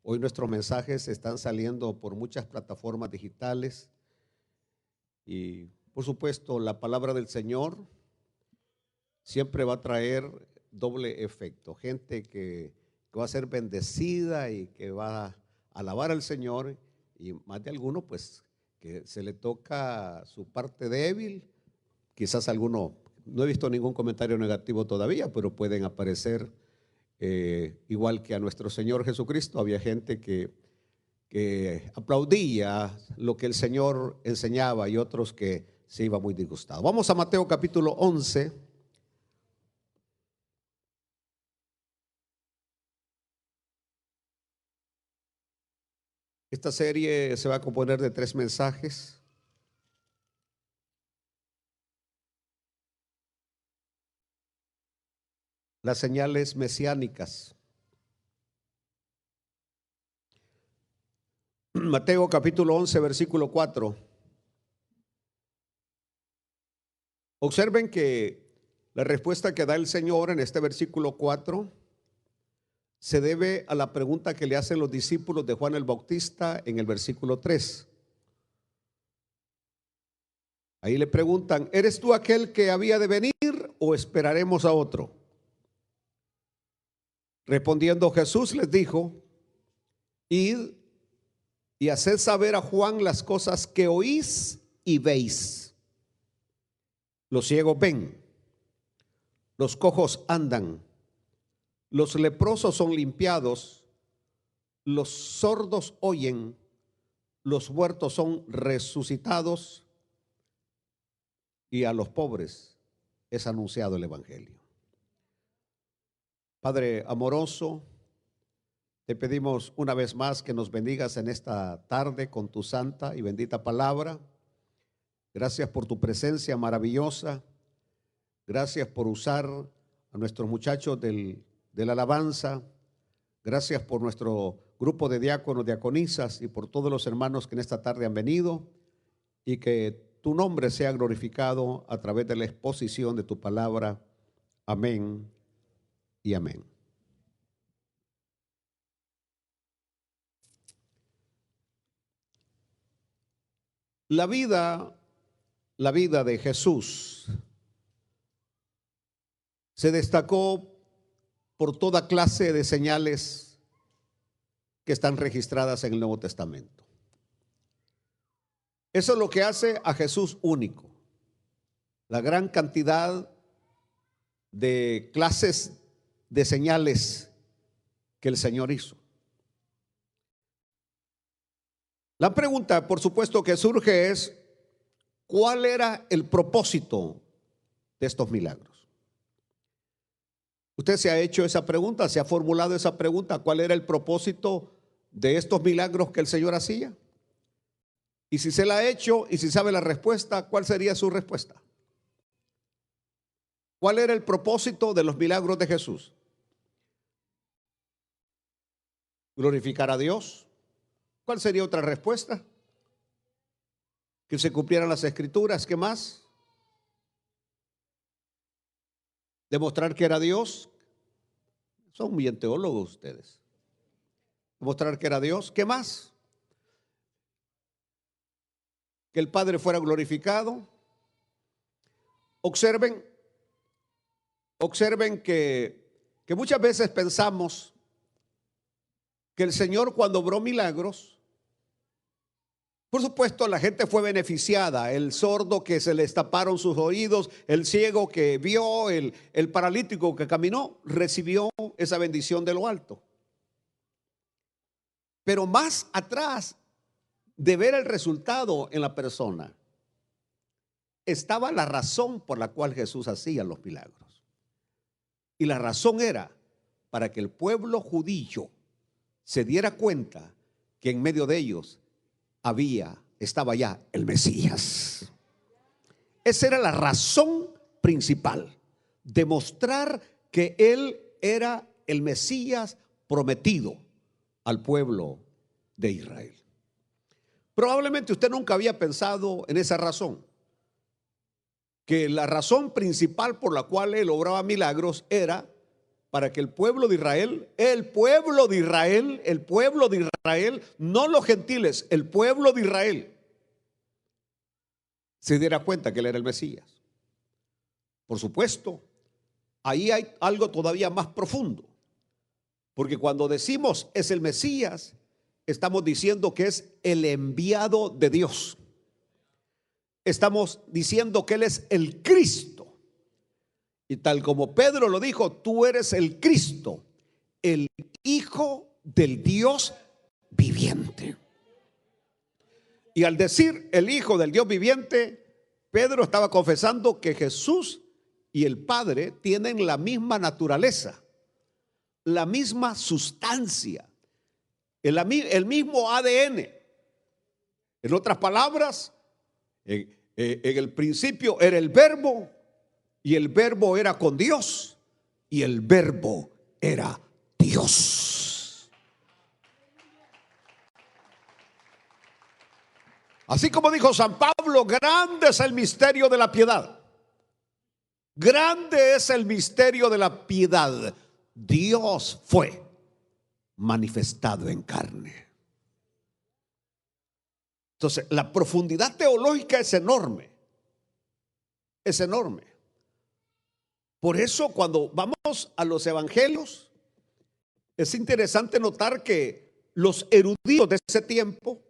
Hoy nuestros mensajes están saliendo por muchas plataformas digitales y por supuesto la palabra del Señor siempre va a traer doble efecto. Gente que va a ser bendecida y que va a alabar al Señor, y más de alguno pues que se le toca su parte débil. Quizás alguno, no he visto ningún comentario negativo todavía, pero pueden aparecer. Igual que a nuestro Señor Jesucristo, había gente que aplaudía lo que el Señor enseñaba y otros que se iba muy disgustados. Vamos a Mateo capítulo 11. Esta serie se va a componer de 3 mensajes. Las señales mesiánicas. Mateo capítulo 11, versículo 4. Observen que la respuesta que da el Señor en este versículo 4 se debe a la pregunta que le hacen los discípulos de Juan el Bautista en el versículo 3. Ahí le preguntan: ¿eres tú aquel que había de venir o esperaremos a otro? Respondiendo Jesús les dijo: id y haced saber a Juan las cosas que oís y veis. Los ciegos ven, los cojos andan, los leprosos son limpiados, los sordos oyen, los muertos son resucitados, y a los pobres es anunciado el evangelio. Padre amoroso, te pedimos una vez más que nos bendigas en esta tarde con tu santa y bendita palabra. Gracias por tu presencia maravillosa. Gracias por usar a nuestros muchachos de la alabanza. Gracias por nuestro grupo de diáconos, diaconisas y por todos los hermanos que en esta tarde han venido, y que tu nombre sea glorificado a través de la exposición de tu palabra. Amén y amén. La vida de Jesús se destacó por toda clase de señales que están registradas en el Nuevo Testamento. Eso es lo que hace a Jesús único. La gran cantidad de clases de señales que el Señor hizo. La pregunta, por supuesto, que surge es: ¿cuál era el propósito de estos milagros? ¿Usted se ha hecho esa pregunta? ¿Se ha formulado esa pregunta? ¿Cuál era el propósito de estos milagros que el Señor hacía? Y si se la ha hecho y si sabe la respuesta, ¿cuál sería su respuesta? ¿Cuál era el propósito de los milagros de Jesús? ¿Glorificar a Dios? ¿Cuál sería otra respuesta? Que se cumplieran las escrituras. ¿Qué más? Demostrar que era Dios. Son bien teólogos ustedes. Demostrar que era Dios. ¿Qué más? Que el Padre fuera glorificado. Observen que muchas veces pensamos que el Señor, cuando obró milagros, por supuesto la gente fue beneficiada. El sordo que se le taparon sus oídos, el ciego que vio, el paralítico que caminó, recibió esa bendición de lo alto. Pero más atrás de ver el resultado en la persona, estaba la razón por la cual Jesús hacía los milagros. Y la razón era para que el pueblo judío se diera cuenta que en medio de ellos estaba ya el Mesías. Esa era la razón principal: demostrar que Él era el Mesías prometido al pueblo de Israel. Probablemente usted nunca había pensado en esa razón, que la razón principal por la cual Él obraba milagros era para que el pueblo de Israel, no los gentiles, el pueblo de Israel, se diera cuenta que él era el Mesías. Por supuesto, ahí hay algo todavía más profundo, porque cuando decimos es el Mesías, estamos diciendo que es el enviado de Dios. Estamos diciendo que él es el Cristo. Y tal como Pedro lo dijo, tú eres el Cristo, el Hijo del Dios viviente. Y al decir el Hijo del Dios viviente, Pedro estaba confesando que Jesús y el Padre tienen la misma naturaleza, la misma sustancia, el mismo ADN. En otras palabras, en el principio era el Verbo, y el Verbo era con Dios, y el Verbo era Dios. Así como dijo San Pablo, grande es el misterio de la piedad. Grande es el misterio de la piedad. Dios fue manifestado en carne. Entonces, la profundidad teológica es enorme. Es enorme. Por eso, cuando vamos a los evangelios, es interesante notar que los eruditos de ese tiempo,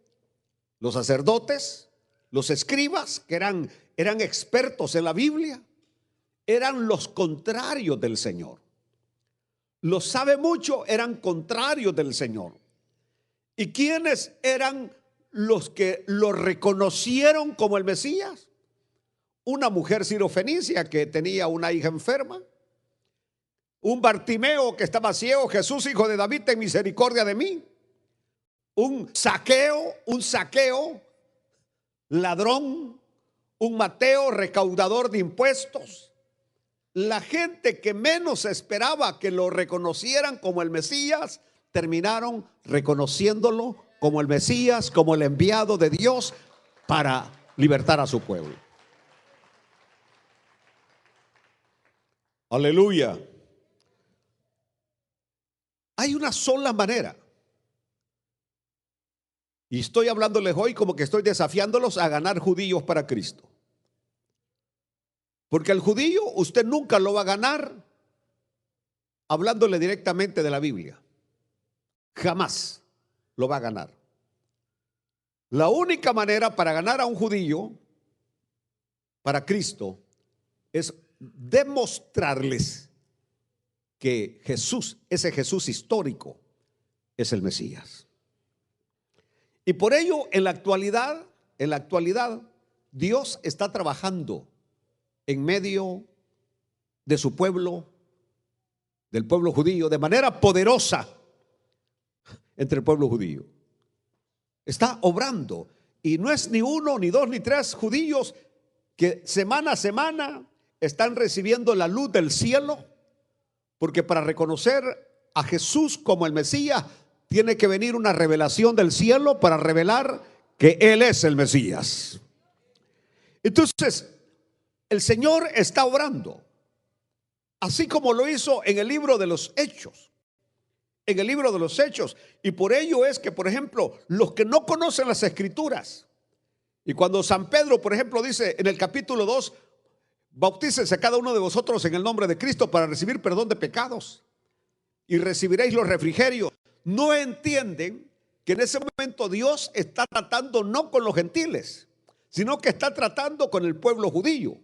los sacerdotes, los escribas, que eran expertos en la Biblia, eran los contrarios del Señor. Los sabe mucho eran contrarios del Señor. ¿Y quiénes eran los que lo reconocieron como el Mesías? Una mujer sirofenicia que tenía una hija enferma, un Bartimeo que estaba ciego, Jesús hijo de David, ten misericordia de mí. Un saqueo, ladrón, un Mateo recaudador de impuestos. La gente que menos esperaba que lo reconocieran como el Mesías, terminaron reconociéndolo como el Mesías, como el enviado de Dios para libertar a su pueblo. Aleluya. Hay una sola manera. Y estoy hablándoles hoy como que estoy desafiándolos a ganar judíos para Cristo. Porque al judío usted nunca lo va a ganar hablándole directamente de la Biblia. Jamás lo va a ganar. La única manera para ganar a un judío para Cristo es demostrarles que Jesús, ese Jesús histórico, es el Mesías. Y por ello, en la actualidad, Dios está trabajando en medio de su pueblo, del pueblo judío, de manera poderosa entre el pueblo judío. Está obrando, y no es ni uno, ni dos, ni tres judíos que semana a semana están recibiendo la luz del cielo, porque para reconocer a Jesús como el Mesías tiene que venir una revelación del cielo para revelar que Él es el Mesías. Entonces, el Señor está obrando, así como lo hizo en el libro de los Hechos. En el libro de los Hechos. Y por ello es que, por ejemplo, los que no conocen las Escrituras, y cuando San Pedro, por ejemplo, dice en el capítulo 2, bautícense cada uno de vosotros en el nombre de Cristo para recibir perdón de pecados y recibiréis los refrigerios. No entienden que en ese momento Dios está tratando no con los gentiles, sino que está tratando con el pueblo judío.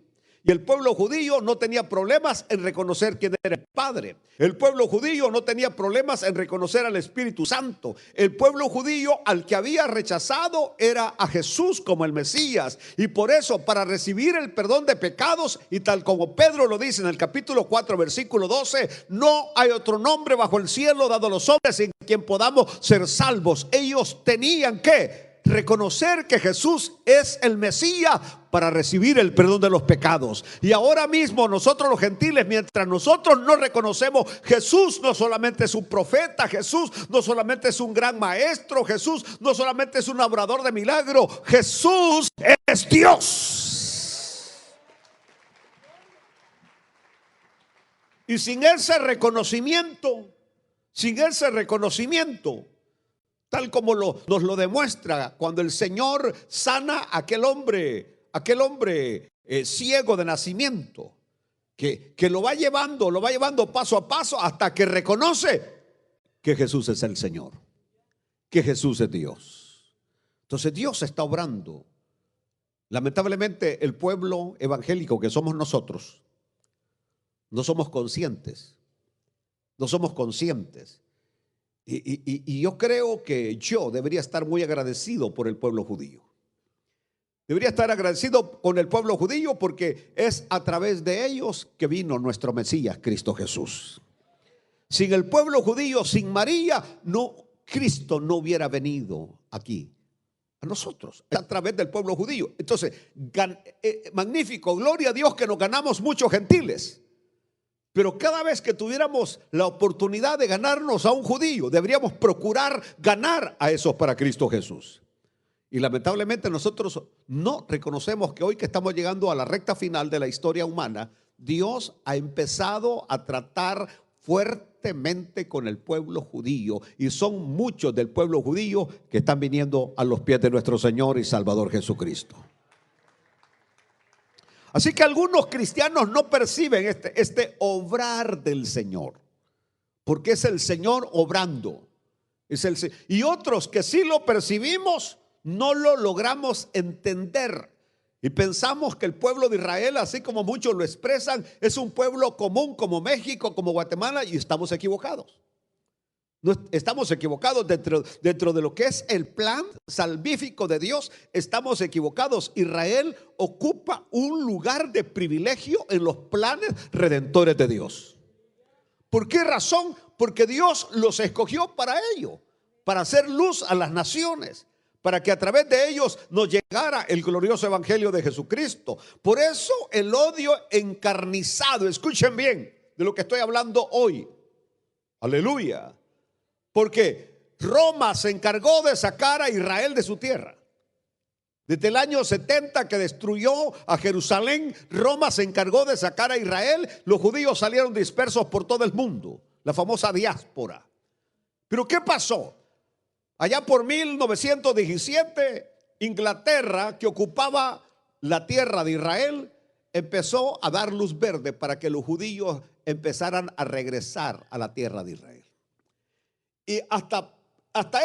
Y el pueblo judío no tenía problemas en reconocer quién era el Padre. El pueblo judío no tenía problemas en reconocer al Espíritu Santo. El pueblo judío al que había rechazado era a Jesús como el Mesías. Y por eso, para recibir el perdón de pecados, y tal como Pedro lo dice en el capítulo 4, versículo 12, no hay otro nombre bajo el cielo dado a los hombres en quien podamos ser salvos. Ellos tenían que reconocer que Jesús es el Mesías para recibir el perdón de los pecados. Y ahora mismo nosotros los gentiles, mientras nosotros no reconocemos, Jesús no solamente es un profeta, Jesús no solamente es un gran maestro, Jesús no solamente es un obrador de milagro, Jesús es Dios. Y sin ese reconocimiento, tal como nos lo demuestra cuando el Señor sana a aquel hombre ciego de nacimiento, que lo va llevando paso a paso hasta que reconoce que Jesús es el Señor, que Jesús es Dios. Entonces Dios está obrando. Lamentablemente el pueblo evangélico que somos nosotros, no somos conscientes. Y yo creo que yo debería estar muy agradecido por el pueblo judío. Debería estar agradecido con el pueblo judío porque es a través de ellos que vino nuestro Mesías, Cristo Jesús. Sin el pueblo judío, sin María, Cristo no hubiera venido aquí a nosotros, a través del pueblo judío. Entonces, magnífico, gloria a Dios que nos ganamos muchos gentiles. Pero cada vez que tuviéramos la oportunidad de ganarnos a un judío, deberíamos procurar ganar a esos para Cristo Jesús. Y lamentablemente nosotros no reconocemos que hoy que estamos llegando a la recta final de la historia humana, Dios ha empezado a tratar fuertemente con el pueblo judío. Y son muchos del pueblo judío que están viniendo a los pies de nuestro Señor y Salvador Jesucristo. Así que algunos cristianos no perciben este obrar del Señor, porque es el Señor obrando. Y otros que sí lo percibimos, no lo logramos entender. Y pensamos que el pueblo de Israel, así como muchos lo expresan, es un pueblo común como México, como Guatemala, y estamos equivocados. No, estamos equivocados dentro de lo que es el plan salvífico de Dios. Estamos equivocados. Israel ocupa un lugar de privilegio en los planes redentores de Dios. ¿Por qué razón? Porque Dios los escogió para ello, para hacer luz a las naciones, para que a través de ellos nos llegara el glorioso evangelio de Jesucristo. Por eso el odio encarnizado, escuchen bien de lo que estoy hablando hoy. Aleluya. Porque Roma se encargó de sacar a Israel de su tierra. Desde el año 70 que destruyó a Jerusalén, Roma se encargó de sacar a Israel. Los judíos salieron dispersos por todo el mundo, la famosa diáspora. Pero ¿qué pasó? Allá por 1917, Inglaterra, que ocupaba la tierra de Israel, empezó a dar luz verde para que los judíos empezaran a regresar a la tierra de Israel. Y hasta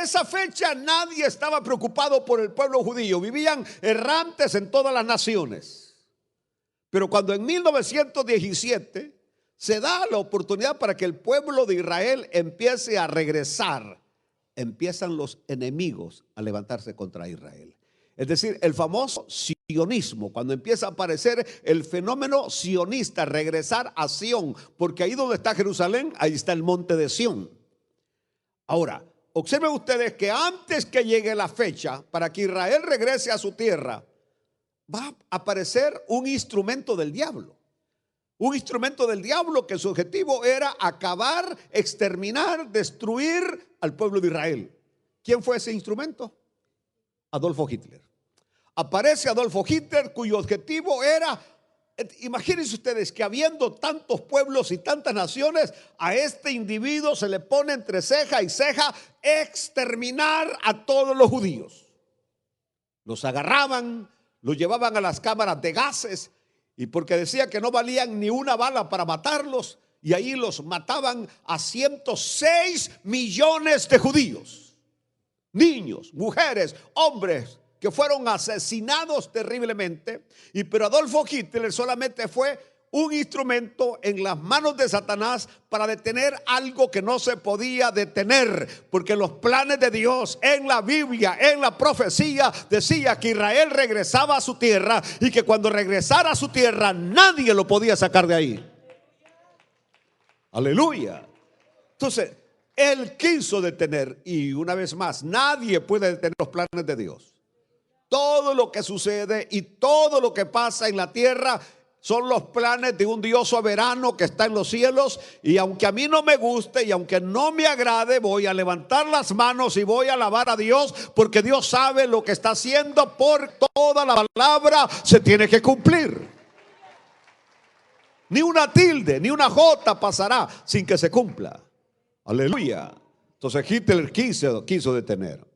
esa fecha nadie estaba preocupado por el pueblo judío. Vivían errantes en todas las naciones. Pero cuando en 1917 se da la oportunidad para que el pueblo de Israel empiece a regresar, empiezan los enemigos a levantarse contra Israel. Es decir, el famoso sionismo, cuando empieza a aparecer el fenómeno sionista, regresar a Sión, porque ahí donde está Jerusalén, ahí está el monte de Sión. Ahora, observen ustedes que antes que llegue la fecha para que Israel regrese a su tierra, va a aparecer un instrumento del diablo. Un instrumento del diablo que su objetivo era acabar, exterminar, destruir al pueblo de Israel. ¿Quién fue ese instrumento? Adolfo Hitler. Aparece Adolfo Hitler, cuyo objetivo era, imagínense ustedes que habiendo tantos pueblos y tantas naciones, a este individuo se le pone entre ceja y ceja exterminar a todos los judíos. Los agarraban, los llevaban a las cámaras de gases, y porque decía que no valían ni una bala para matarlos, y ahí los mataban a 106 millones de judíos, niños, mujeres, hombres, que fueron asesinados terriblemente. Pero Adolfo Hitler solamente fue un instrumento en las manos de Satanás para detener algo que no se podía detener, porque los planes de Dios en la Biblia, en la profecía, decía que Israel regresaba a su tierra y que cuando regresara a su tierra nadie lo podía sacar de ahí. Aleluya. Entonces él quiso detener, y una vez más, nadie puede detener los planes de Dios. Todo lo que sucede y todo lo que pasa en la tierra son los planes de un Dios soberano que está en los cielos. Y aunque a mí no me guste y aunque no me agrade, voy a levantar las manos y voy a alabar a Dios, porque Dios sabe lo que está haciendo, por toda la palabra se tiene que cumplir. Ni una tilde, ni una jota pasará sin que se cumpla. Aleluya. Entonces Hitler quiso detener.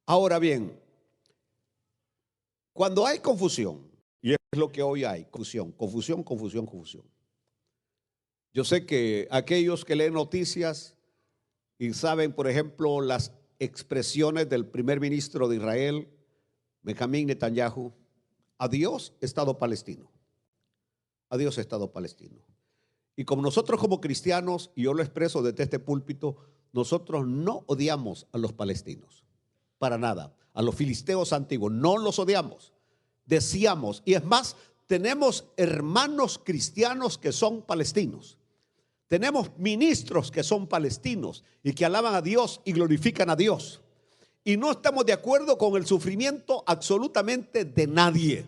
Ahora bien, cuando hay confusión, y es lo que hoy hay, confusión. Yo sé que aquellos que leen noticias y saben, por ejemplo, las expresiones del primer ministro de Israel, Benjamín Netanyahu, adiós Estado palestino. Adiós Estado palestino. Y como nosotros como cristianos, y yo lo expreso desde este púlpito, nosotros no odiamos a los palestinos, para nada. A los filisteos antiguos, no los odiamos. Decíamos, y es más, tenemos hermanos cristianos que son palestinos. Tenemos ministros que son palestinos y que alaban a Dios y glorifican a Dios. Y no estamos de acuerdo con el sufrimiento absolutamente de nadie.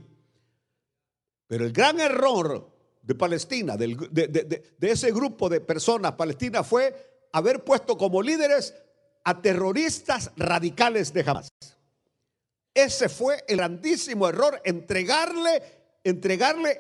Pero el gran error de Palestina, de ese grupo de personas palestinas, fue haber puesto como líderes a terroristas radicales de Hamas. Ese fue el grandísimo error, entregarle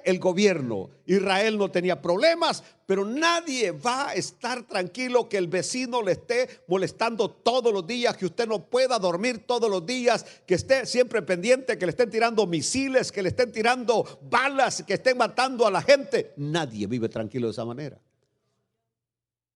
el gobierno. Israel no tenía problemas, pero nadie va a estar tranquilo que el vecino le esté molestando todos los días, que usted no pueda dormir todos los días, que esté siempre pendiente, que le estén tirando misiles, que le estén tirando balas, que estén matando a la gente. Nadie vive tranquilo de esa manera.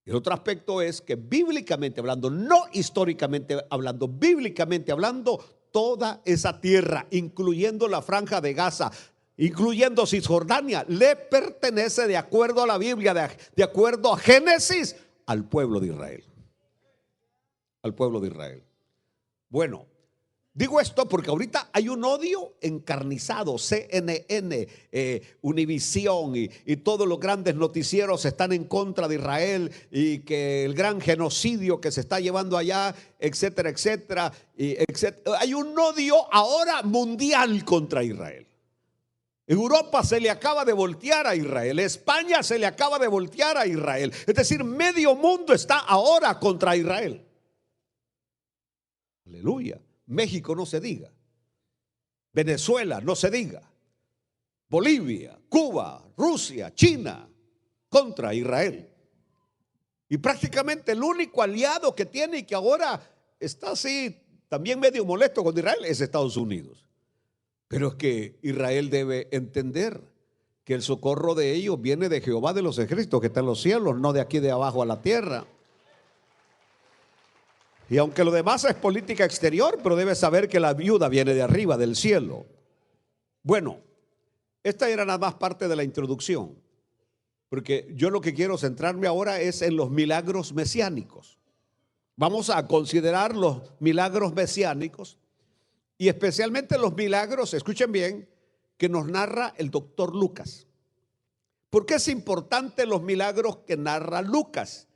El otro aspecto es que bíblicamente hablando, no históricamente hablando, bíblicamente hablando, toda esa tierra, incluyendo la franja de Gaza, incluyendo Cisjordania, le pertenece de acuerdo a la Biblia, de acuerdo a Génesis, al pueblo de Israel. Al pueblo de Israel. Bueno, digo esto porque ahorita hay un odio encarnizado. CNN, Univisión y todos los grandes noticieros están en contra de Israel, y que el gran genocidio que se está llevando allá, etcétera, etcétera, etcétera. Hay un odio ahora mundial contra Israel. Europa se le acaba de voltear a Israel. España se le acaba de voltear a Israel. Es decir, medio mundo está ahora contra Israel. Aleluya. México no se diga. Venezuela no se diga. Bolivia, Cuba, Rusia, China contra Israel. Y prácticamente el único aliado que tiene y que ahora está así también medio molesto con Israel es Estados Unidos. Pero es que Israel debe entender que el socorro de ellos viene de Jehová de los ejércitos que está en los cielos, no de aquí de abajo a la tierra. Y aunque lo demás es política exterior, pero debe saber que la ayuda viene de arriba, del cielo. Bueno, esta era nada más parte de la introducción, porque yo lo que quiero centrarme ahora es en los milagros mesiánicos. Vamos a considerar los milagros mesiánicos. Y especialmente los milagros, escuchen bien, que nos narra el doctor Lucas. ¿Por qué es importante los milagros que narra Lucas?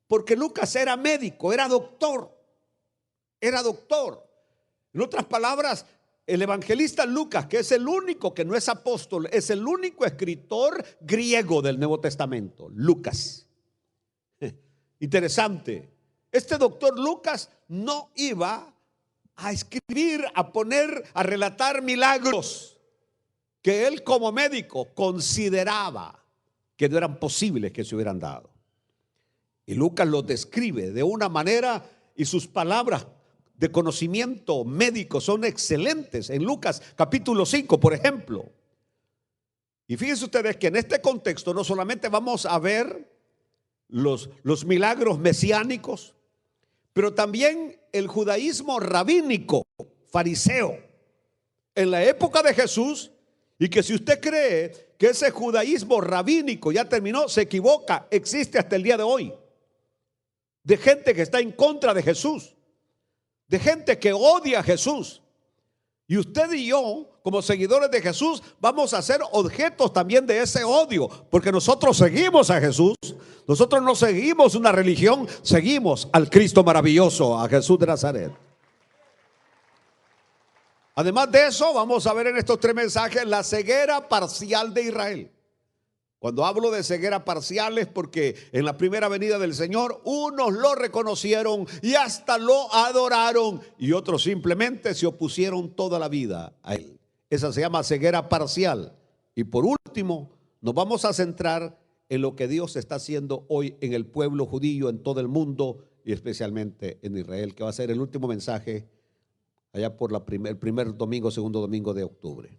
Porque Lucas era médico, era doctor. Era doctor. En otras palabras, el evangelista Lucas, que es el único que no es apóstol, es el único escritor griego del Nuevo Testamento. Lucas. Interesante. Este doctor Lucas no iba a escribir, a poner, a relatar milagros que él como médico consideraba que no eran posibles que se hubieran dado. Y Lucas los describe de una manera, y sus palabras de conocimiento médico son excelentes. En Lucas capítulo 5, por ejemplo. Y fíjense ustedes que en este contexto no solamente vamos a ver los milagros mesiánicos, pero también el judaísmo rabínico, fariseo, en la época de Jesús, y que si usted cree que ese judaísmo rabínico ya terminó, se equivoca, existe hasta el día de hoy. De gente que está en contra de Jesús, de gente que odia a Jesús. Y usted y yo, como seguidores de Jesús, vamos a ser objetos también de ese odio, porque nosotros seguimos a Jesús. Nosotros no seguimos una religión, seguimos al Cristo maravilloso, a Jesús de Nazaret. Además de eso, vamos a ver en estos 3 mensajes la ceguera parcial de Israel. Cuando hablo de ceguera parcial es porque en la primera venida del Señor unos lo reconocieron y hasta lo adoraron, y otros simplemente se opusieron toda la vida a Él. Esa se llama ceguera parcial. Y por último, nos vamos a centrar en lo que Dios está haciendo hoy en el pueblo judío, en todo el mundo y especialmente en Israel, que va a ser el último mensaje allá por el primer domingo, segundo domingo de octubre.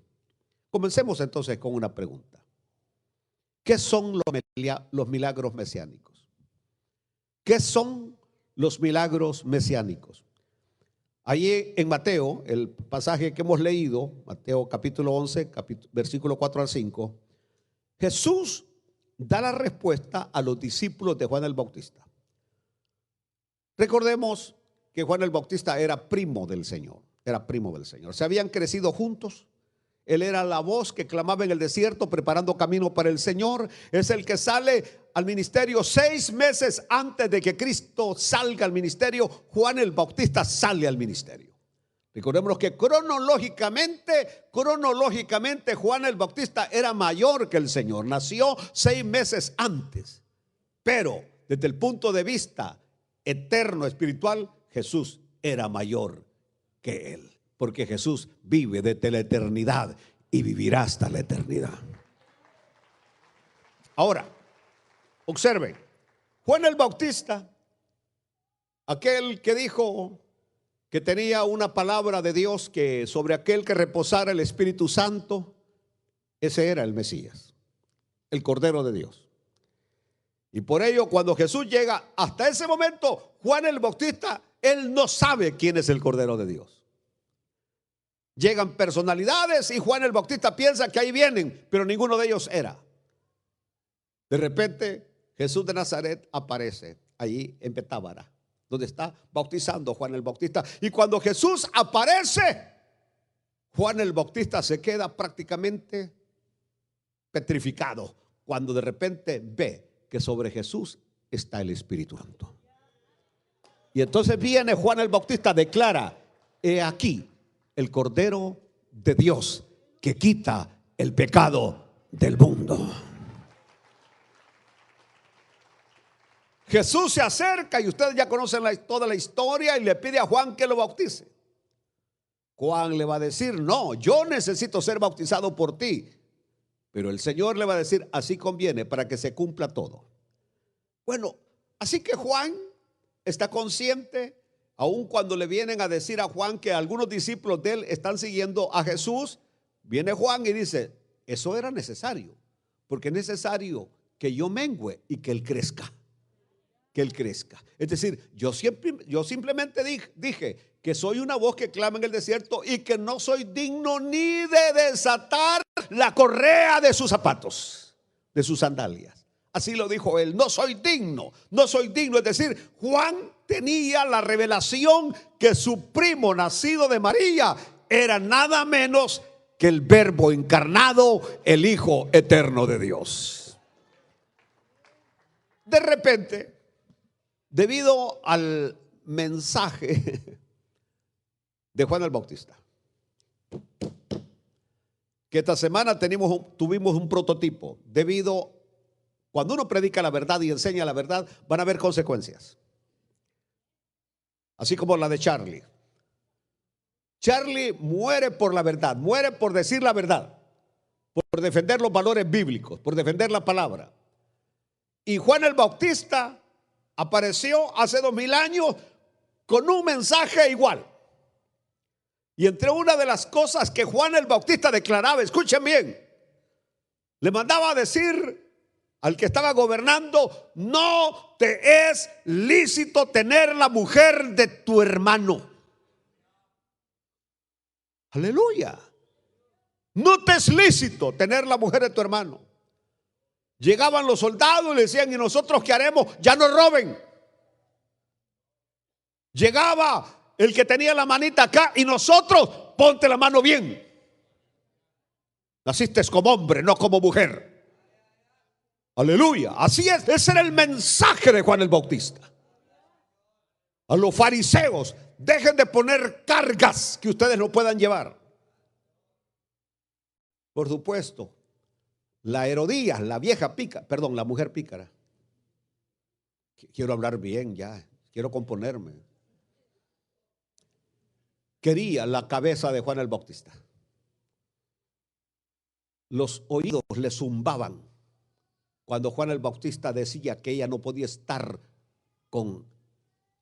Comencemos entonces con una pregunta. ¿Qué son los milagros mesiánicos? ¿Qué son los milagros mesiánicos? Allí en Mateo, el pasaje que hemos leído, Mateo capítulo 11, versículo 4 al 5, Jesús da la respuesta a los discípulos de Juan el Bautista. Recordemos que Juan el Bautista era primo del Señor, Se habían crecido juntos. Él era la voz que clamaba en el desierto, preparando camino para el Señor. Es el que sale al ministerio 6 meses antes de que Cristo salga al ministerio. Juan el Bautista sale al ministerio. Recordemos que cronológicamente Juan el Bautista era mayor que el Señor. Nació 6 meses antes. Pero desde el punto de vista eterno, espiritual, Jesús era mayor que él. Porque Jesús vive desde la eternidad y vivirá hasta la eternidad. Ahora, observen, Juan el Bautista, aquel que dijo que tenía una palabra de Dios, que sobre aquel que reposara el Espíritu Santo, ese era el Mesías, el Cordero de Dios. Y por ello, cuando Jesús llega, hasta ese momento, Juan el Bautista, él no sabe quién es el Cordero de Dios. Llegan personalidades y Juan el Bautista piensa que ahí vienen, pero ninguno de ellos era. De repente Jesús de Nazaret aparece allí en Betábara, donde está bautizando Juan el Bautista. Y cuando Jesús aparece, Juan el Bautista se queda prácticamente petrificado cuando de repente ve que sobre Jesús está el Espíritu Santo. Y entonces viene Juan el Bautista, declara: he aquí el Cordero de Dios que quita el pecado del mundo. Jesús se acerca y ustedes ya conocen toda la historia y le pide a Juan que lo bautice. Juan le va a decir: no, yo necesito ser bautizado por ti. Pero el Señor le va a decir: así conviene para que se cumpla todo. Bueno, así que Juan está consciente. Aun cuando le vienen a decir a Juan que algunos discípulos de él están siguiendo a Jesús, viene Juan y dice: eso era necesario, porque es necesario que yo mengüe y que él crezca. Que él crezca. Es decir, yo simplemente dije que soy una voz que clama en el desierto y que no soy digno ni de desatar la correa de sus zapatos, de sus sandalias. Así lo dijo él: no soy digno. Es decir, Juan tenía la revelación que su primo nacido de María era nada menos que el Verbo encarnado, el Hijo eterno de Dios. De repente, debido al mensaje de Juan el Bautista, que esta semana tuvimos un prototipo. Cuando uno predica la verdad y enseña la verdad, van a haber consecuencias. Así como la de Charlie. Charlie muere por la verdad, muere por decir la verdad, por defender los valores bíblicos, por defender la palabra. Y Juan el Bautista apareció hace 2000 años con un mensaje igual. Y entre una de las cosas que Juan el Bautista declaraba, escuchen bien, le mandaba a decir al que estaba gobernando: no te es lícito tener la mujer de tu hermano. Aleluya. No te es lícito tener la mujer de tu hermano. Llegaban los soldados y le decían: ¿y nosotros qué haremos? Ya no roben. Llegaba el que tenía la manita acá: y nosotros, ponte la mano bien. Naciste como hombre, no como mujer. Aleluya. Así es. Ese era el mensaje de Juan el Bautista. A los fariseos: dejen de poner cargas que ustedes no puedan llevar. Por supuesto, la Herodías, la mujer pícara. Quiero hablar bien ya, quiero componerme. Quería la cabeza de Juan el Bautista. Los oídos le zumbaban. cuando Juan el Bautista decía que ella no podía estar con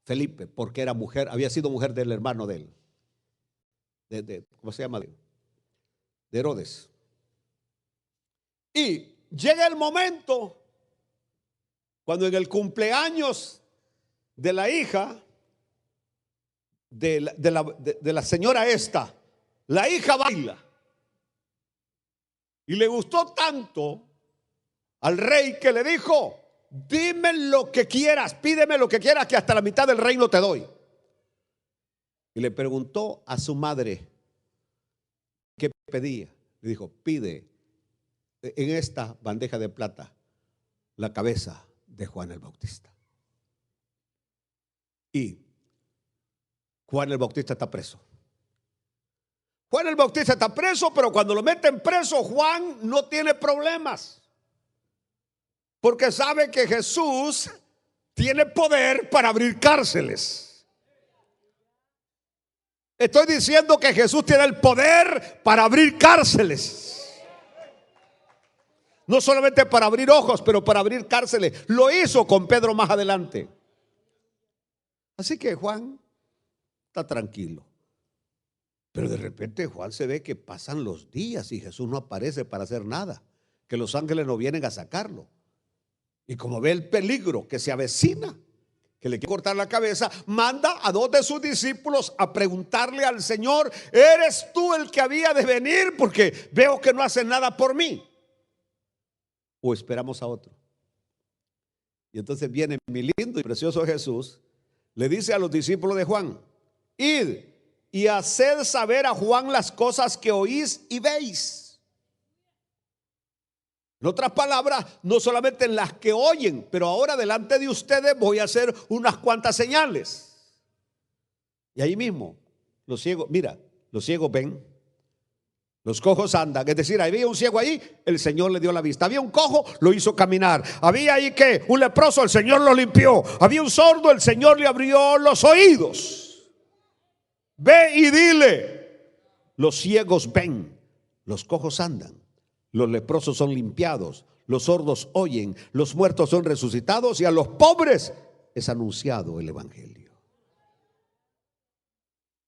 Felipe porque era mujer, había sido mujer del hermano de él, ¿cómo se llama? De Herodes. Y llega el momento cuando en el cumpleaños de la hija de la señora esta, la hija baila. Y le gustó tanto al rey que le dijo: dime lo que quieras, pídeme lo que quieras, que hasta la mitad del reino te doy. Y le preguntó a su madre qué pedía. Le dijo: pide en esta bandeja de plata la cabeza de Juan el Bautista. Y Juan el Bautista está preso. Juan el Bautista está preso, pero cuando lo meten preso, Juan no tiene problemas, porque sabe que Jesús tiene poder para abrir cárceles. Estoy diciendo que Jesús tiene el poder para abrir cárceles. No solamente para abrir ojos, pero para abrir cárceles. Lo hizo con Pedro más adelante. Así que Juan está tranquilo. Pero de repente Juan se ve que pasan los días y Jesús no aparece para hacer nada, que los ángeles no vienen a sacarlo. Y como ve el peligro que se avecina, que le quiere cortar la cabeza, manda a 2 de sus discípulos a preguntarle al Señor: ¿eres tú el que había de venir? Porque veo que no haces nada por mí. ¿O esperamos a otro? Y entonces viene mi lindo y precioso Jesús, le dice a los discípulos de Juan: id y haced saber a Juan las cosas que oís y veis. En otras palabras, no solamente en las que oyen, pero ahora delante de ustedes voy a hacer unas cuantas señales. Y ahí mismo, los ciegos, mira, los ciegos ven, los cojos andan. Es decir, había un ciego ahí, el Señor le dio la vista. Había un cojo, lo hizo caminar. Había ahí que un leproso, el Señor lo limpió. Había un sordo, el Señor le abrió los oídos. Ve y dile: los ciegos ven, los cojos andan, los leprosos son limpiados, los sordos oyen, los muertos son resucitados y a los pobres es anunciado el evangelio.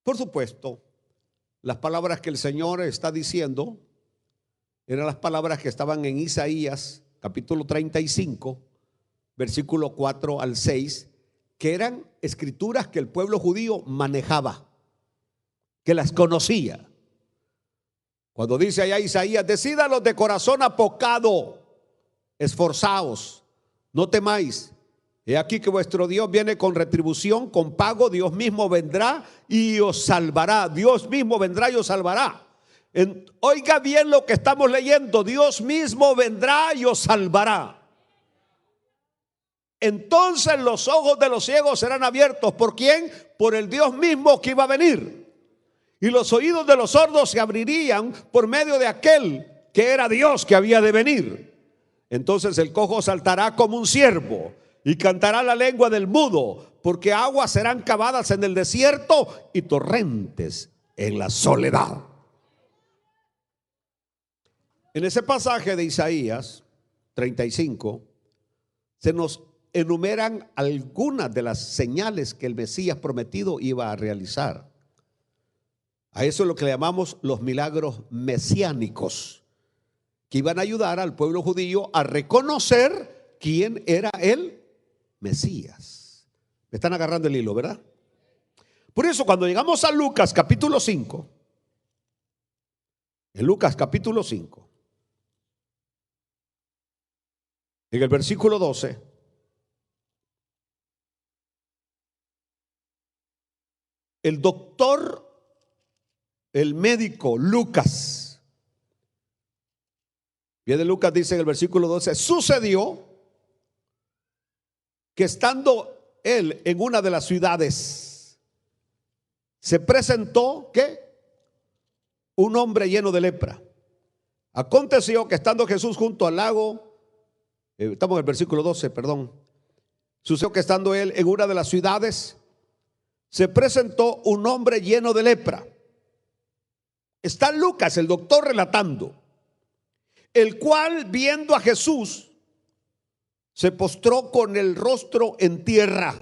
Por supuesto, las palabras que el Señor está diciendo eran las palabras que estaban en Isaías capítulo 35, versículo 4 al 6, que eran escrituras que el pueblo judío manejaba, que las conocía. Cuando dice allá Isaías: decídalos de corazón apocado, esforzaos, no temáis. He aquí que vuestro Dios viene con retribución, con pago. Dios mismo vendrá y os salvará. Dios mismo vendrá y os salvará. Oiga bien lo que estamos leyendo: Dios mismo vendrá y os salvará. Entonces los ojos de los ciegos serán abiertos. ¿Por quién? Por el Dios mismo que iba a venir. Y los oídos de los sordos se abrirían por medio de aquel que era Dios que había de venir. Entonces el cojo saltará como un ciervo y cantará la lengua del mudo, porque aguas serán cavadas en el desierto y torrentes en la soledad. En ese pasaje de Isaías 35 se nos enumeran algunas de las señales que el Mesías prometido iba a realizar. A eso es lo que le llamamos los milagros mesiánicos, que iban a ayudar al pueblo judío a reconocer quién era el Mesías. Me están agarrando el hilo, ¿verdad? Por eso cuando llegamos a Lucas capítulo 5, en Lucas capítulo 5, en el versículo 12, el doctor, el médico Lucas, bien de Lucas dice en el versículo 12: sucedió que estando él en una de las ciudades, se presentó ¿qué? Un hombre lleno de lepra. Aconteció que estando Jesús junto al lago, estamos en el versículo 12, perdón. Sucedió que estando él en una de las ciudades, se presentó un hombre lleno de lepra. Está Lucas, el doctor, relatando, el cual, viendo a Jesús, se postró con el rostro en tierra.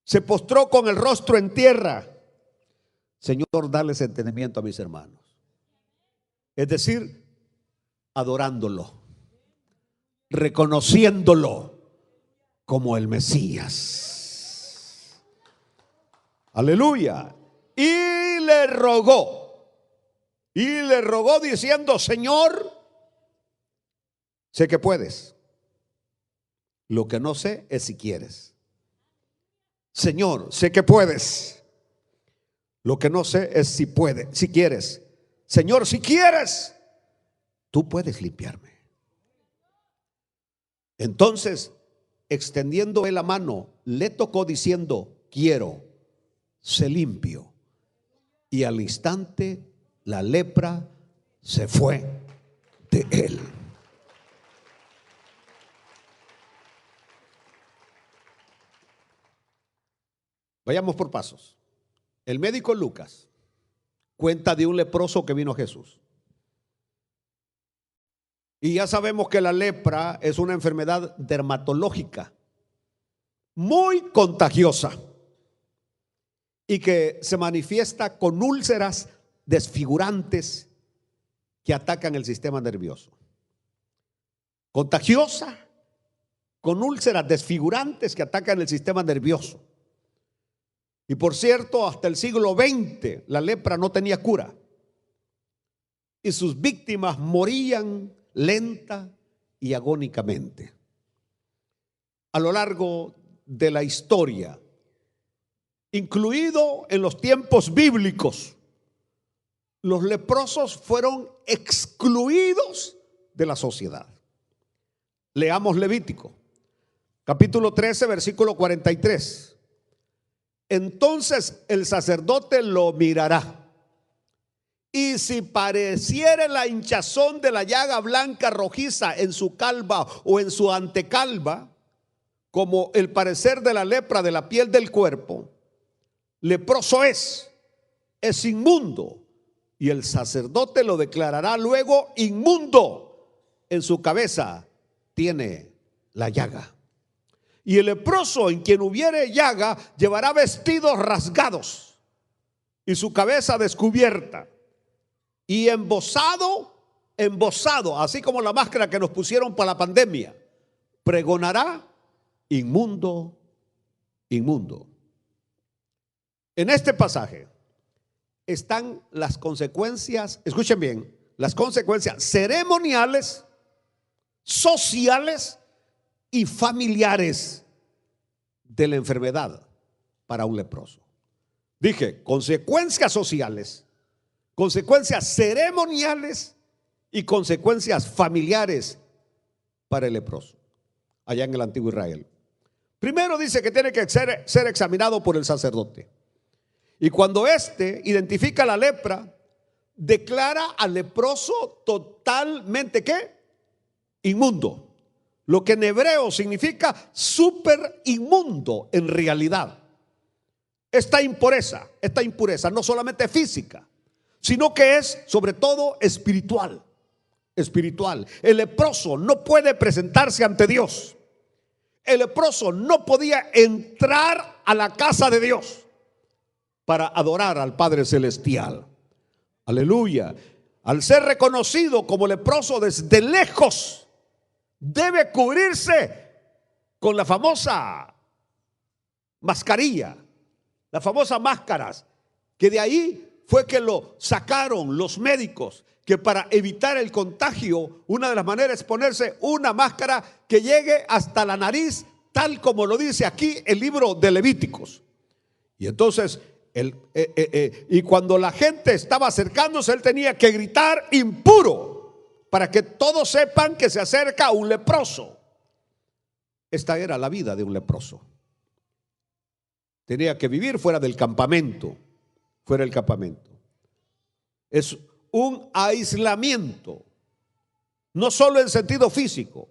Se postró con el rostro en tierra. Señor, dales entendimiento a mis hermanos. Es decir, adorándolo, reconociéndolo como el Mesías. Aleluya. Y le rogó diciendo: Señor, sé que puedes. Lo que no sé es si quieres. Señor, sé que puedes. Lo que no sé es si puedes, si quieres. Señor, si quieres, tú puedes limpiarme. Entonces, extendiendo él la mano, le tocó diciendo: quiero, sé limpio. Y al instante la lepra se fue de él. Vayamos por pasos. El médico Lucas cuenta de un leproso que vino a Jesús. Y ya sabemos que la lepra es una enfermedad dermatológica muy contagiosa y que se manifiesta con úlceras desfigurantes que atacan el sistema nervioso. Contagiosa, con úlceras desfigurantes que atacan el sistema nervioso. Y por cierto, hasta el siglo XX la lepra no tenía cura. Y sus víctimas morían lenta y agónicamente. A lo largo de la historia, incluido en los tiempos bíblicos, los leprosos fueron excluidos de la sociedad. Leamos Levítico, capítulo 13, versículo 43. Entonces el sacerdote lo mirará, y si pareciere la hinchazón de la llaga blanca rojiza en su calva o en su antecalva, como el parecer de la lepra de la piel del cuerpo, leproso es inmundo, y el sacerdote lo declarará luego inmundo. En su cabeza tiene la llaga. Y el leproso en quien hubiere llaga llevará vestidos rasgados y su cabeza descubierta, y embosado, así como la máscara que nos pusieron para la pandemia, pregonará: inmundo, inmundo. En este pasaje están las consecuencias, escuchen bien, las consecuencias ceremoniales, sociales y familiares de la enfermedad para un leproso. Dije, consecuencias sociales, consecuencias ceremoniales y consecuencias familiares para el leproso allá en el antiguo Israel. Primero dice que tiene que ser examinado por el sacerdote. Y cuando éste identifica la lepra, declara al leproso totalmente ¿qué? Inmundo. Lo que en hebreo significa súper inmundo en realidad. Esta impureza no solamente física, sino que es sobre todo espiritual. El leproso no puede presentarse ante Dios. El leproso no podía entrar a la casa de Dios para adorar al Padre Celestial. Aleluya. Al ser reconocido como leproso desde lejos, debe cubrirse con la famosa mascarilla, las famosas máscaras, que de ahí fue que lo sacaron los médicos, que para evitar el contagio, una de las maneras es ponerse una máscara que llegue hasta la nariz, tal como lo dice aquí el libro de Levíticos. Y entonces, y cuando la gente estaba acercándose, él tenía que gritar: impuro, para que todos sepan que se acerca un leproso. Esta era la vida de un leproso. Tenía que vivir fuera del campamento, fuera del campamento. Es un aislamiento, no solo en sentido físico,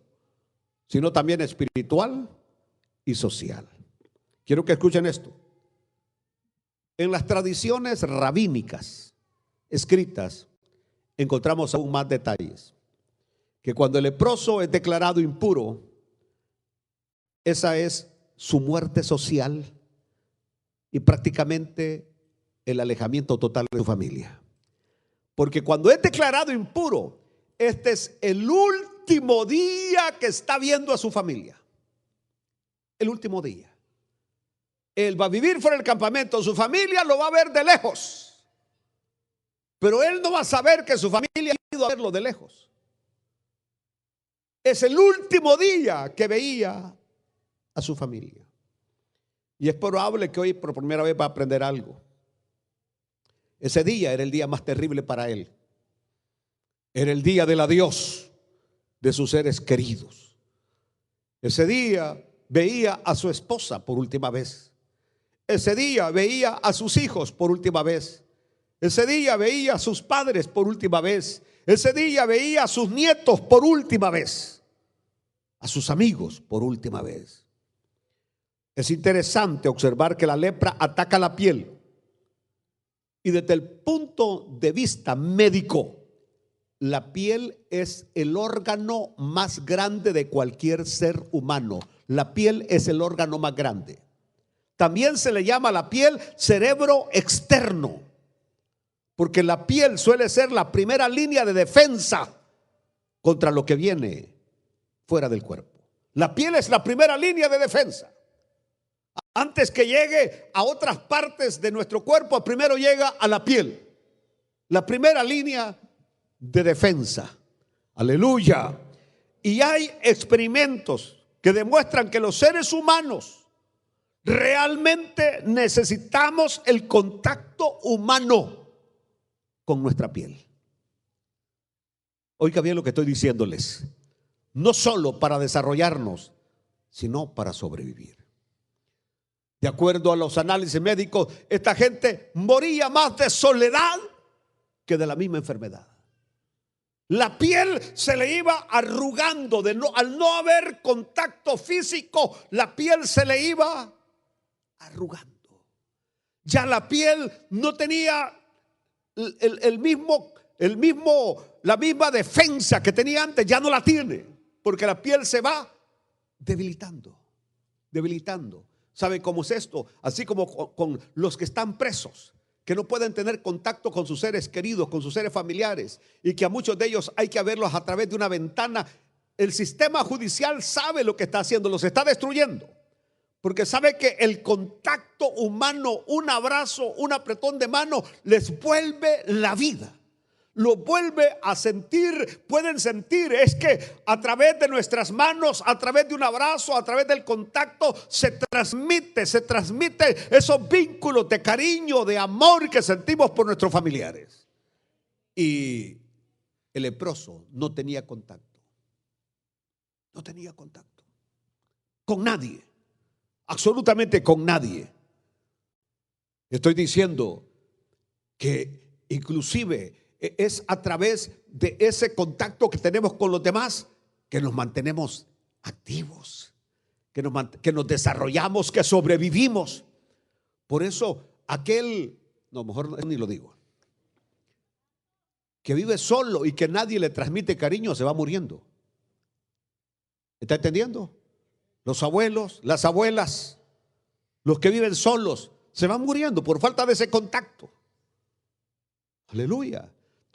sino también espiritual y social. Quiero que escuchen esto. En las tradiciones rabínicas escritas encontramos aún más detalles. Que cuando el leproso es declarado impuro, Esa es su muerte social y prácticamente el alejamiento total de su familia. Porque cuando es declarado impuro, este es el último día que está viendo a su familia. El último día. Él va a vivir fuera del campamento, su familia lo va a ver de lejos. Pero él no va a saber que su familia ha ido a verlo de lejos. Es el último día que veía a su familia. Y es probable que hoy por primera vez va a aprender algo. Ese día era el día más terrible para él. Era el día del adiós de sus seres queridos. Ese día veía a su esposa por última vez. Ese día veía a sus hijos por última vez. Ese día veía a sus padres por última vez. Ese día veía a sus nietos por última vez. A sus amigos por última vez. Es interesante observar que la lepra ataca la piel. Y desde el punto de vista médico, la piel es el órgano más grande de cualquier ser humano. La piel es el órgano más grande. También se le llama a la piel cerebro externo, porque la piel suele ser la primera línea de defensa contra lo que viene fuera del cuerpo. La piel es la primera línea de defensa. Antes que llegue a otras partes de nuestro cuerpo, primero llega a la piel. La primera línea de defensa. Aleluya. Y hay experimentos que demuestran que los seres humanos realmente necesitamos el contacto humano con nuestra piel. Oiga bien lo que estoy diciéndoles. No solo para desarrollarnos, sino para sobrevivir. De acuerdo a los análisis médicos, esta gente moría más de soledad que de la misma enfermedad. La piel se le iba arrugando al no haber contacto físico, la piel se le iba arrugando. Ya la piel no tenía la misma defensa que tenía antes, ya no la tiene, porque la piel se va debilitando. ¿Sabe cómo es esto? Así como con los que están presos, que no pueden tener contacto con sus seres queridos, con sus seres familiares, y que a muchos de ellos hay que verlos a través de una ventana. El sistema judicial sabe lo que está haciendo, los está destruyendo, porque sabe que el contacto humano, un abrazo, un apretón de mano, les vuelve la vida. Lo vuelve a sentir, pueden sentir. Es que a través de nuestras manos, a través de un abrazo, a través del contacto, se transmite esos vínculos de cariño, de amor que sentimos por nuestros familiares. Y el leproso no tenía contacto. No tenía contacto con nadie, absolutamente con nadie. Estoy diciendo que inclusive es a través de ese contacto que tenemos con los demás que nos mantenemos activos, que nos desarrollamos, que sobrevivimos. Por eso mejor ni lo digo, que vive solo y que nadie le transmite cariño, se va muriendo. ¿Está entendiendo? Los abuelos, las abuelas, los que viven solos, se van muriendo por falta de ese contacto. Aleluya.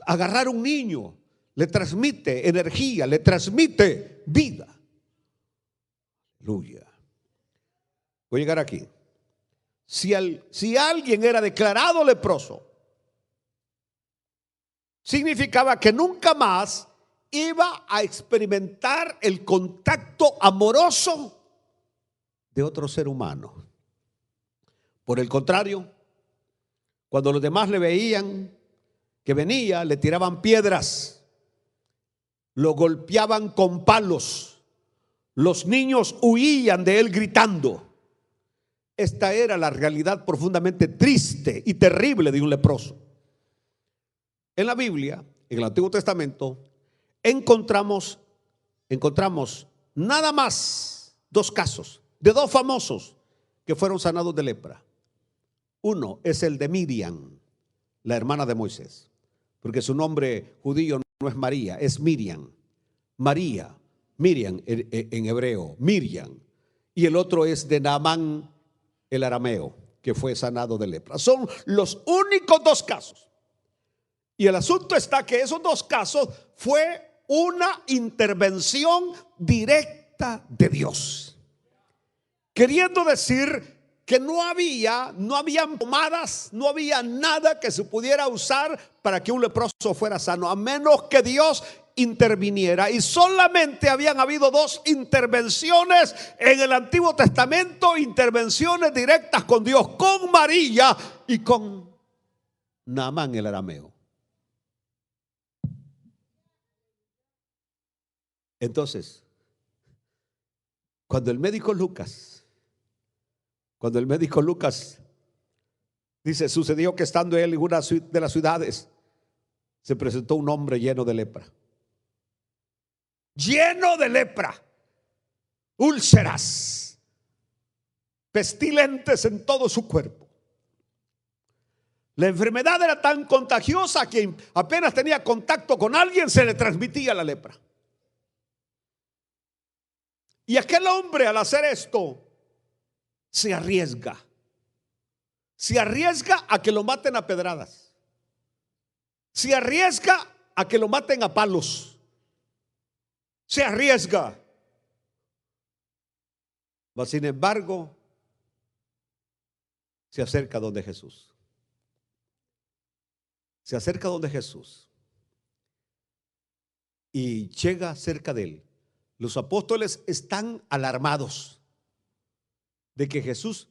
Agarrar un niño le transmite energía, le transmite vida. Aleluya. Voy a llegar aquí. Si alguien era declarado leproso, significaba que nunca más iba a experimentar el contacto amoroso de otro ser humano. Por el contrario, cuando los demás le veían que venía, le tiraban piedras, lo golpeaban con palos, los niños huían de él gritando. Esta era la realidad profundamente triste y terrible de un leproso. En la Biblia, en el Antiguo Testamento, encontramos nada más 2 casos de 2 famosos que fueron sanados de lepra. Uno es el de Miriam, la hermana de Moisés, porque su nombre judío no es María, es Miriam. Miriam en hebreo, Miriam. y el otro es de Naamán el arameo, que fue sanado de lepra. Son los únicos dos casos. Y el asunto está que esos dos casos fue una intervención directa de Dios. Queriendo decir que no habían pomadas, no había nada que se pudiera usar para que un leproso fuera sano, a menos que Dios interviniera. Y solamente habían habido dos intervenciones en el Antiguo Testamento, intervenciones directas con Dios, con María y con Naamán el arameo. Entonces, cuando el médico Lucas dice, sucedió que estando él en una de las ciudades, se presentó un hombre lleno de lepra, úlceras, pestilentes en todo su cuerpo. La enfermedad era tan contagiosa que apenas tenía contacto con alguien se le transmitía la lepra. Y aquel hombre, al hacer esto, se arriesga a que lo maten a pedradas, se arriesga a que lo maten a palos, se arriesga. Mas sin embargo, se acerca donde Jesús. Se acerca donde Jesús y llega cerca de él. Los apóstoles están alarmados de que Jesús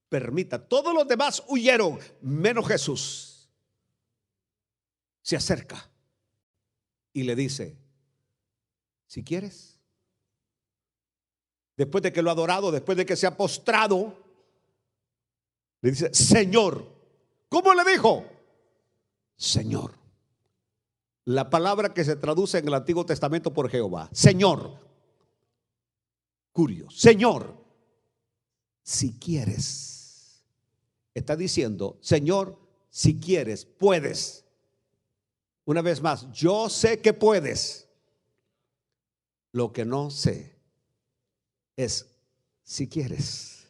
permita. Todos los demás huyeron, menos Jesús. Se acerca y le dice, si quieres. Después de que lo ha adorado, después de que se ha postrado, le dice, Señor. ¿Cómo le dijo? Señor. La palabra que se traduce en el Antiguo Testamento por Jehová, Señor, Curio, Señor, si quieres. Está diciendo, Señor, si quieres, puedes. Una vez más, yo sé que puedes. Lo que no sé es si quieres.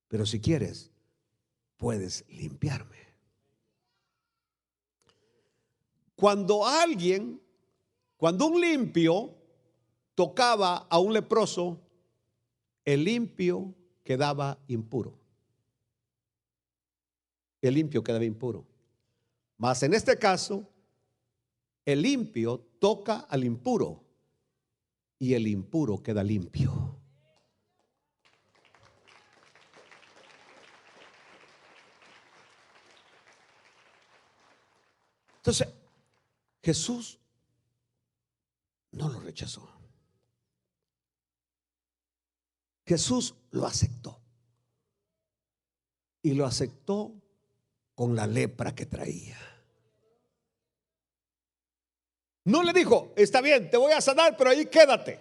Pero si quieres, puedes limpiarme. Cuando un limpio tocaba a un leproso, el limpio quedaba impuro. El limpio quedaba impuro. Mas en este caso, el limpio toca al impuro y el impuro queda limpio. Entonces, Jesús no lo rechazó. Jesús lo aceptó. Y lo aceptó con la lepra que traía. No le dijo, está bien, te voy a sanar, pero ahí quédate.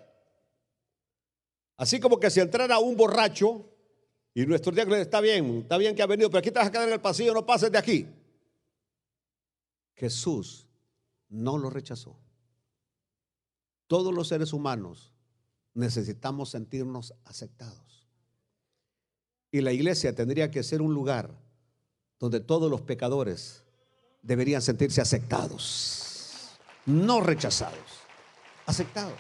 Así como que si entrara un borracho y nuestro diácono está bien que ha venido, pero aquí te vas a quedar en el pasillo, no pases de aquí. Jesús no lo rechazó. Todos los seres humanos necesitamos sentirnos aceptados. Y la iglesia tendría que ser un lugar donde todos los pecadores deberían sentirse aceptados, no rechazados, aceptados.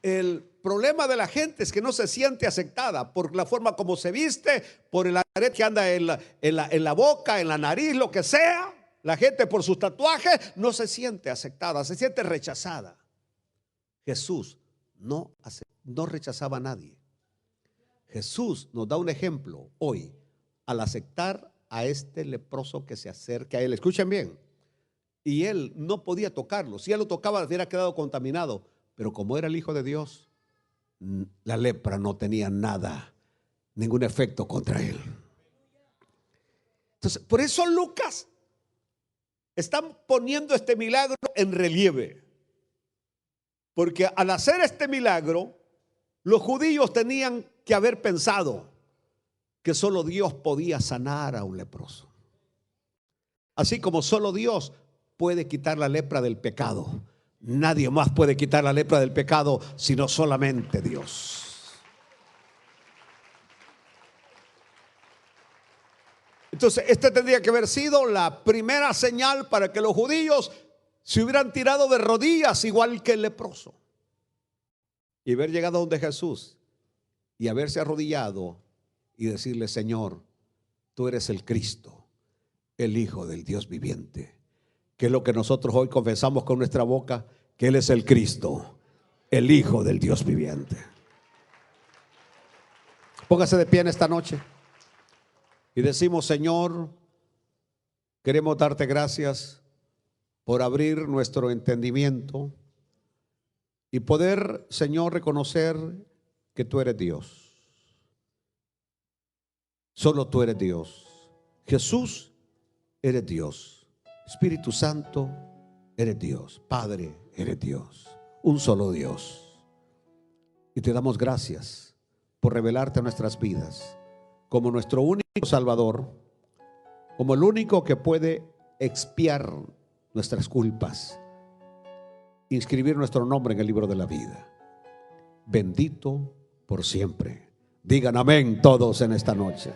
El problema de la gente es que no se siente aceptada por la forma como se viste, por el arete que anda en la boca, en la nariz, lo que sea. La gente por sus tatuajes no se siente aceptada, se siente rechazada. Jesús no rechazaba a nadie. Jesús nos da un ejemplo hoy al aceptar a este leproso que se acerca a él. Escuchen bien. Y él no podía tocarlo. Si él lo tocaba, hubiera quedado contaminado. Pero como era el Hijo de Dios, la lepra no tenía nada, ningún efecto contra él. Entonces, por eso Lucas está poniendo este milagro en relieve. Porque al hacer este milagro, los judíos tenían que haber pensado que solo Dios podía sanar a un leproso. Así como solo Dios puede quitar la lepra del pecado, Nadie más puede quitar la lepra del pecado sino solamente Dios. Entonces, este tendría que haber sido la primera señal para que los judíos se hubieran tirado de rodillas igual que el leproso. Y haber llegado donde Jesús y haberse arrodillado y decirle: Señor, tú eres el Cristo, el Hijo del Dios viviente. Que es lo que nosotros hoy confesamos con nuestra boca, que Él es el Cristo, el Hijo del Dios viviente. Póngase de pie en esta noche y decimos: Señor, queremos darte gracias por abrir nuestro entendimiento y poder, Señor, reconocer que tú eres Dios. Solo tú eres Dios. Jesús, eres Dios. Espíritu Santo, eres Dios. Padre, eres Dios. Un solo Dios. Y te damos gracias por revelarte a nuestras vidas como nuestro único Salvador, como el único que puede expiar nuestras culpas, inscribir nuestro nombre en el libro de la vida. Bendito por siempre. Digan amén todos en esta noche.